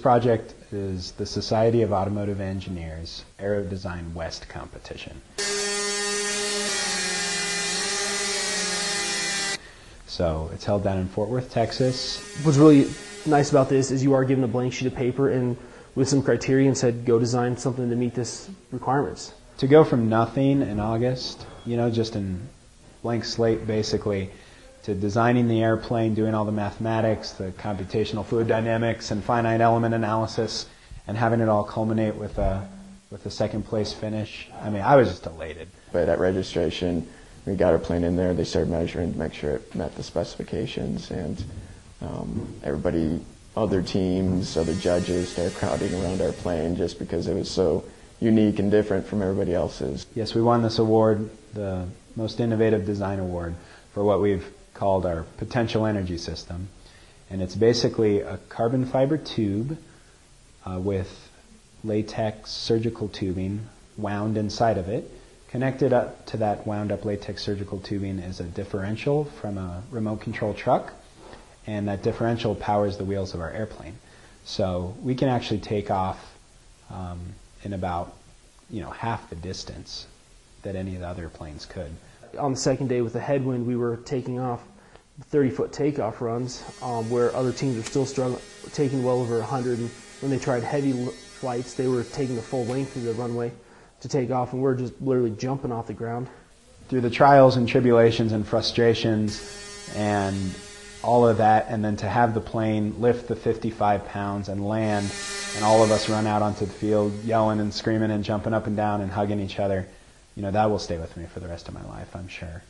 project is the Society of Automotive Engineers Aero Design West competition. So it's held down in Fort Worth, Texas. What's really nice about this is you are given a blank sheet of paper and with some criteria and said, go design something to meet this requirements. To go from nothing in August, just in blank slate basically, to designing the airplane, doing all the mathematics, the computational fluid dynamics, and finite element analysis, and having it all culminate with a second place finish. I mean, I was just elated. But at registration, we got our plane in there, they started measuring to make sure it met the specifications, and everybody, other teams, other judges started crowding around our plane just because it was so unique and different from everybody else's. Yes, we won this award, the Most Innovative Design Award, for what we've called our potential energy system. And it's basically a carbon fiber tube with latex surgical tubing wound inside of it. Connected up to that wound up latex surgical tubing is a differential from a remote control truck, and that differential powers the wheels of our airplane. So we can actually take off in about half the distance that any of the other planes could. On the second day with the headwind, we were taking off 30-foot takeoff runs where other teams were still struggling, taking well over 100. And when they tried heavy flights, they were taking the full length of the runway to take off, and we're just literally jumping off the ground. Through the trials and tribulations and frustrations and all of that, and then to have the plane lift the 55 pounds and land, and all of us run out onto the field yelling and screaming and jumping up and down and hugging each other, that will stay with me for the rest of my life, I'm sure.